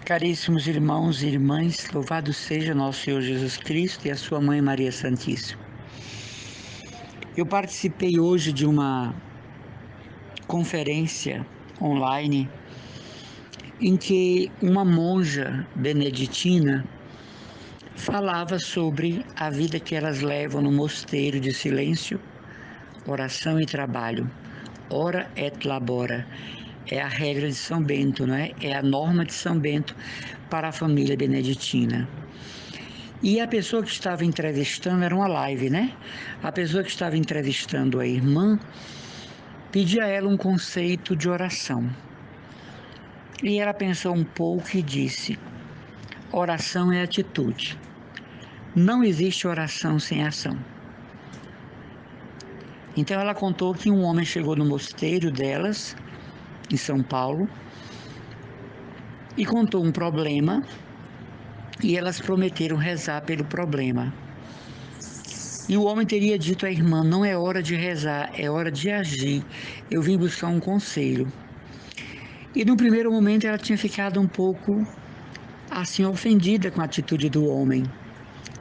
Caríssimos irmãos e irmãs, louvado seja nosso Senhor Jesus Cristo e a sua Mãe Maria Santíssima. Eu participei hoje de uma conferência online em que uma monja beneditina falava sobre a vida que elas levam no mosteiro de silêncio, oração e trabalho. Ora et labora. É a regra de São Bento, não é? É a norma de São Bento para a família beneditina. E a pessoa que estava entrevistando, era uma live, né? A pessoa que estava entrevistando a irmã pedia a ela um conceito de oração. E ela pensou um pouco e disse: oração é atitude. Não existe oração sem ação. Então ela contou que um homem chegou no mosteiro delas, em São Paulo, e contou um problema, e elas prometeram rezar pelo problema. E o homem teria dito à irmã: não é hora de rezar, é hora de agir. Eu vim buscar um conselho. E no primeiro momento ela tinha ficado um pouco assim ofendida com a atitude do homem,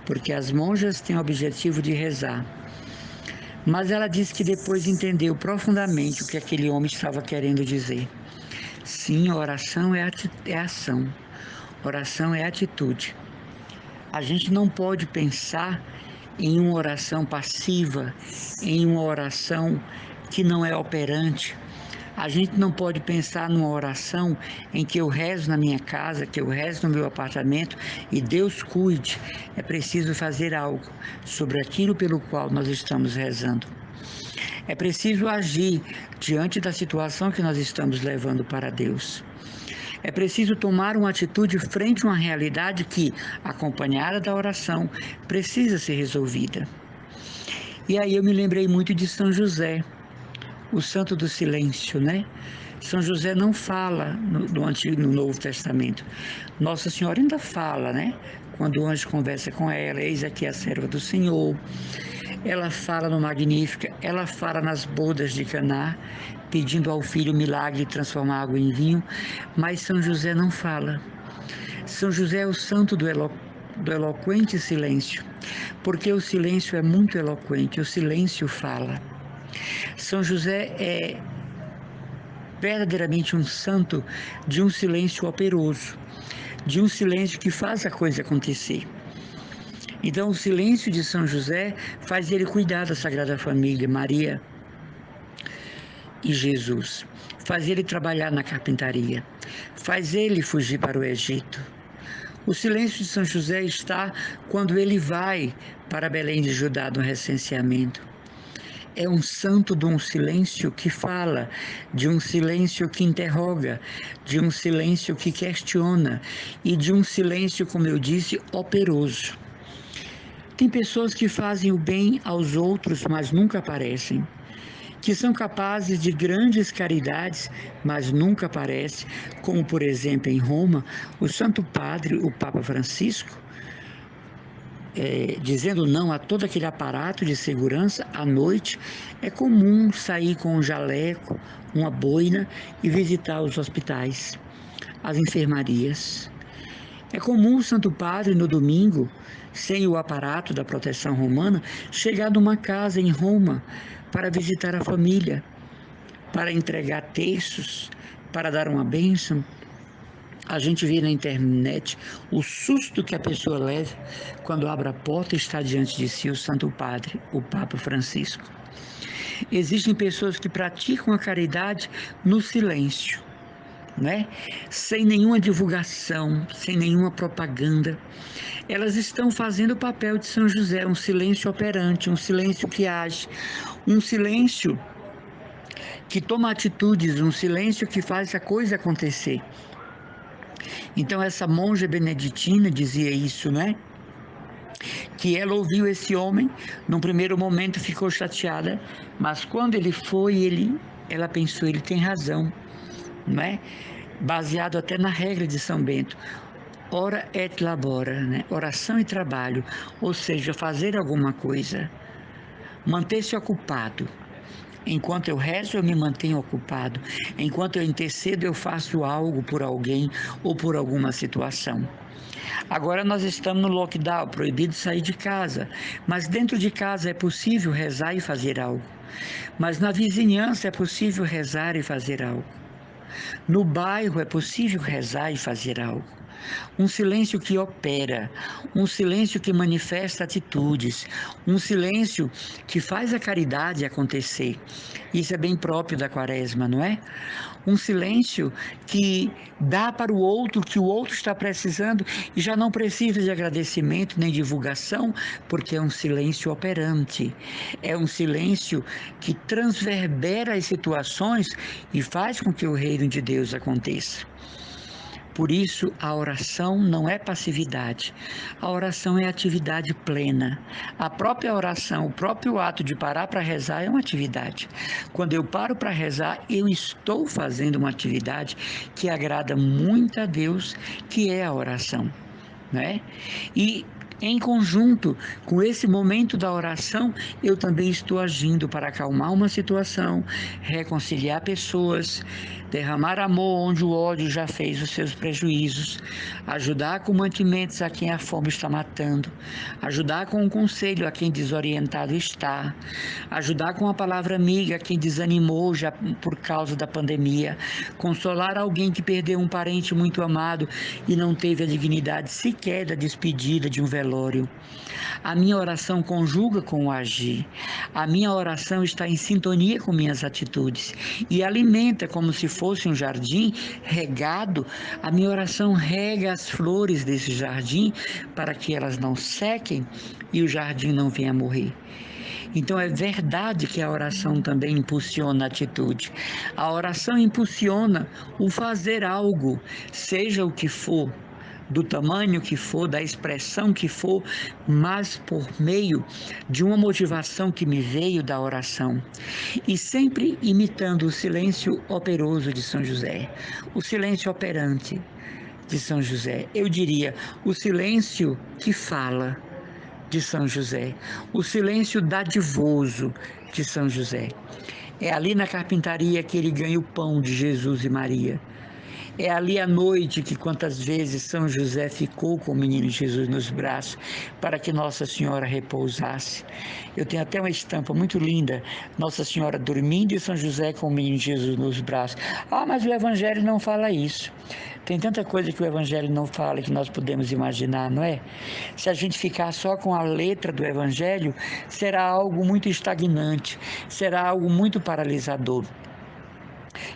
porque as monjas têm o objetivo de rezar. Mas ela disse que depois entendeu profundamente o que aquele homem estava querendo dizer. Sim, oração é ação, oração é atitude. A gente não pode pensar em uma oração passiva, em uma oração que não é operante. A gente não pode pensar numa oração em que eu rezo na minha casa, que eu rezo no meu apartamento e Deus cuide. É preciso fazer algo sobre aquilo pelo qual nós estamos rezando. É preciso agir diante da situação que nós estamos levando para Deus. É preciso tomar uma atitude frente a uma realidade que, acompanhada da oração, precisa ser resolvida. E aí eu me lembrei muito de São José, o santo do silêncio, né? São José não fala no Novo Testamento. Nossa Senhora ainda fala, né? Quando o anjo conversa com ela: eis aqui a serva do Senhor. Ela fala no Magnífica, ela fala nas bodas de Caná, pedindo ao filho o milagre de transformar água em vinho, mas São José não fala. São José é o santo do eloquente silêncio, porque o silêncio é muito eloquente, o silêncio fala. São José é verdadeiramente um santo de um silêncio operoso, de um silêncio que faz a coisa acontecer. Então, o silêncio de São José faz ele cuidar da Sagrada Família, Maria e Jesus, faz ele trabalhar na carpintaria, faz ele fugir para o Egito. O silêncio de São José está quando ele vai para Belém de Judá no recenseamento. É um santo de um silêncio que fala, de um silêncio que interroga, de um silêncio que questiona e de um silêncio, como eu disse, operoso. Tem pessoas que fazem o bem aos outros, mas nunca aparecem, que são capazes de grandes caridades, mas nunca aparecem, como por exemplo em Roma, o Santo Padre, o Papa Francisco, dizendo não a todo aquele aparato de segurança. À noite é comum sair com um jaleco, uma boina e visitar os hospitais, as enfermarias. É comum o Santo Padre, no domingo, sem o aparato da proteção romana, chegar numa casa em Roma para visitar a família, para entregar terços, para dar uma bênção. A gente vê na internet o susto que a pessoa leva quando abre a porta e está diante de si o Santo Padre, o Papa Francisco. Existem pessoas que praticam a caridade no silêncio, né? Sem nenhuma divulgação, sem nenhuma propaganda. Elas estão fazendo o papel de São José, um silêncio operante, um silêncio que age, um silêncio que toma atitudes, um silêncio que faz a coisa acontecer. Então essa monja beneditina dizia isso, né? Que ela ouviu esse homem, num primeiro momento ficou chateada, mas quando ele foi, ela pensou: ele tem razão, não é? Baseado até na regra de São Bento, ora et labora, né? Oração e trabalho, ou seja, fazer alguma coisa, manter-se ocupado. Enquanto eu rezo, eu me mantenho ocupado. Enquanto eu intercedo, eu faço algo por alguém ou por alguma situação. Agora nós estamos no lockdown, proibido sair de casa, mas dentro de casa é possível rezar e fazer algo. Mas na vizinhança é possível rezar e fazer algo. No bairro é possível rezar e fazer algo. Um silêncio que opera, um silêncio que manifesta atitudes, um silêncio que faz a caridade acontecer. Isso é bem próprio da Quaresma, não é? Um silêncio que dá para o outro que o outro está precisando e já não precisa de agradecimento nem divulgação, porque é um silêncio operante. É um silêncio que transverbera as situações e faz com que o reino de Deus aconteça. Por isso, a oração não é passividade, a oração é atividade plena. A própria oração, o próprio ato de parar para rezar é uma atividade. Quando eu paro para rezar, eu estou fazendo uma atividade que agrada muito a Deus, que é a oração, né? E em conjunto com esse momento da oração, eu também estou agindo para acalmar uma situação, reconciliar pessoas, derramar amor onde o ódio já fez os seus prejuízos, ajudar com mantimentos a quem a fome está matando, ajudar com um conselho a quem desorientado está, ajudar com a palavra amiga a quem desanimou já por causa da pandemia, consolar alguém que perdeu um parente muito amado e não teve a dignidade sequer da despedida de um velório. A minha oração conjuga com o agir. A minha oração está em sintonia com minhas atitudes e alimenta como se fosse um jardim regado. A minha oração rega as flores desse jardim para que elas não sequem e o jardim não venha a morrer. Então é verdade que a oração também impulsiona a atitude. A oração impulsiona o fazer algo, seja o que for, do tamanho que for, da expressão que for, mas por meio de uma motivação que me veio da oração. E sempre imitando o silêncio operoso de São José, o silêncio operante de São José. Eu diria, o silêncio que fala de São José, o silêncio dadivoso de São José. É ali na carpintaria que ele ganha o pão de Jesus e Maria. É ali à noite que quantas vezes São José ficou com o menino Jesus nos braços para que Nossa Senhora repousasse. Eu tenho até uma estampa muito linda, Nossa Senhora dormindo e São José com o menino Jesus nos braços. Ah, mas o Evangelho não fala isso. Tem tanta coisa que o Evangelho não fala que nós podemos imaginar, não é? Se a gente ficar só com a letra do Evangelho, será algo muito estagnante, será algo muito paralisador.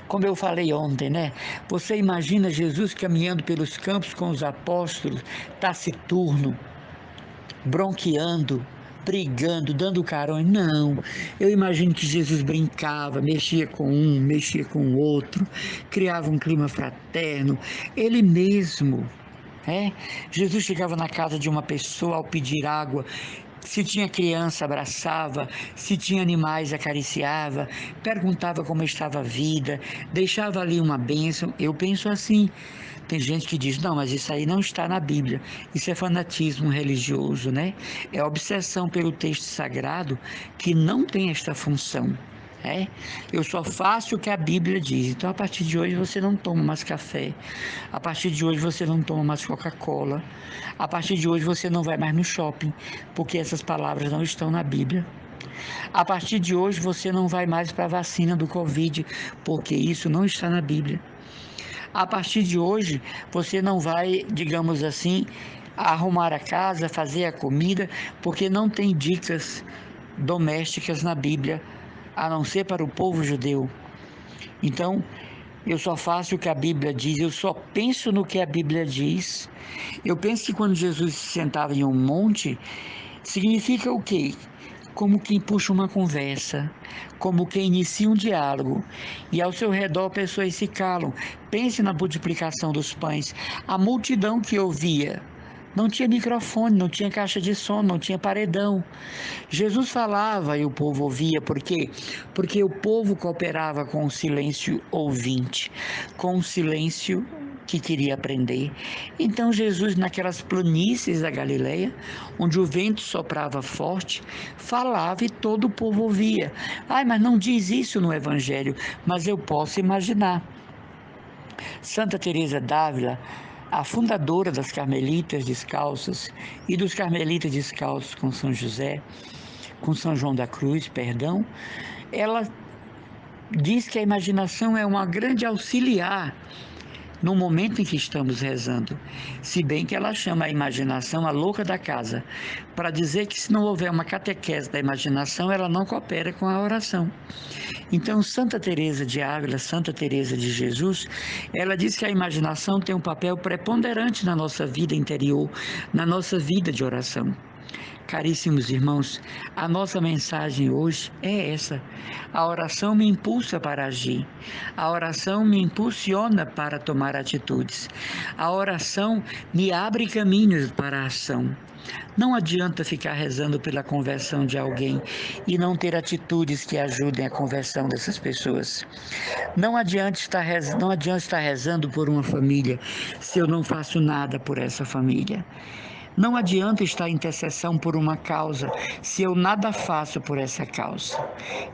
Como eu falei ontem, né? Você imagina Jesus caminhando pelos campos com os apóstolos, taciturno, bronqueando, brigando, dando carona. Não, eu imagino que Jesus brincava, mexia com um, mexia com o outro, criava um clima fraterno. Ele mesmo, Jesus chegava na casa de uma pessoa ao pedir água. Se tinha criança, abraçava, se tinha animais, acariciava, perguntava como estava a vida, deixava ali uma bênção. Eu penso assim. Tem gente que diz, não, mas isso aí não está na Bíblia. Isso é fanatismo religioso, né? É obsessão pelo texto sagrado que não tem esta função. Eu só faço o que a Bíblia diz. Então, a partir de hoje, você não toma mais café. A partir de hoje, você não toma mais Coca-Cola. A partir de hoje, você não vai mais no shopping, porque essas palavras não estão na Bíblia. A partir de hoje, você não vai mais para a vacina do Covid, porque isso não está na Bíblia. A partir de hoje, você não vai, digamos assim, arrumar a casa, fazer a comida, porque não tem dicas domésticas na Bíblia, a não ser para o povo judeu. Então, eu só faço o que a Bíblia diz, eu só penso no que a Bíblia diz. Eu penso que quando Jesus se sentava em um monte, significa o quê? Como quem puxa uma conversa, como quem inicia um diálogo, e ao seu redor pessoas se calam. Pense na multiplicação dos pães. A multidão que ouvia não tinha microfone, não tinha caixa de som, não tinha paredão. Jesus falava e o povo ouvia, por quê? Porque o povo cooperava com o silêncio ouvinte, com o silêncio que queria aprender. Então Jesus, naquelas planícies da Galileia, onde o vento soprava forte, falava e todo o povo ouvia. Ai, mas não diz isso no Evangelho, mas eu posso imaginar. Santa Teresa d'Ávila, a fundadora das Carmelitas Descalças e dos Carmelitas Descalços com São José, com São João da Cruz, perdão, ela diz que a imaginação é uma grande auxiliar no momento em que estamos rezando, se bem que ela chama a imaginação a louca da casa, para dizer que se não houver uma catequese da imaginação, ela não coopera com a oração. Então, Santa Teresa de Ávila, Santa Teresa de Jesus, ela diz que a imaginação tem um papel preponderante na nossa vida interior, na nossa vida de oração. Caríssimos irmãos, a nossa mensagem hoje é essa. A oração me impulsa para agir. A oração me impulsiona para tomar atitudes. A oração me abre caminhos para a ação. Não adianta ficar rezando pela conversão de alguém e não ter atitudes que ajudem a conversão dessas pessoas. Não adianta estar rezando por uma família se eu não faço nada por essa família. Não adianta estar em intercessão por uma causa se eu nada faço por essa causa.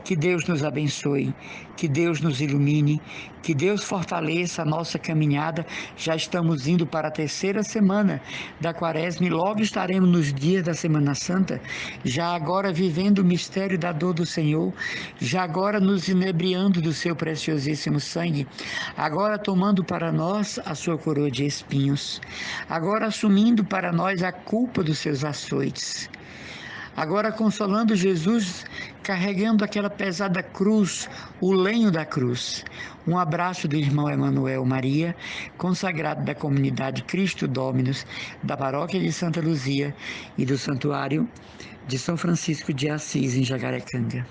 Que Deus nos abençoe, que Deus nos ilumine, que Deus fortaleça a nossa caminhada. Já estamos indo para a terceira semana da Quaresma e logo estaremos nos dias da Semana Santa, já agora vivendo o mistério da dor do Senhor, já agora nos inebriando do seu preciosíssimo sangue, agora tomando para nós a sua coroa de espinhos, agora assumindo para nós a culpa dos seus açoites, agora consolando Jesus, carregando aquela pesada cruz, o lenho da cruz. Um abraço do irmão Emanuel Maria, consagrado da comunidade Cristo Dominus, da paróquia de Santa Luzia e do santuário de São Francisco de Assis, em Jacarecanga.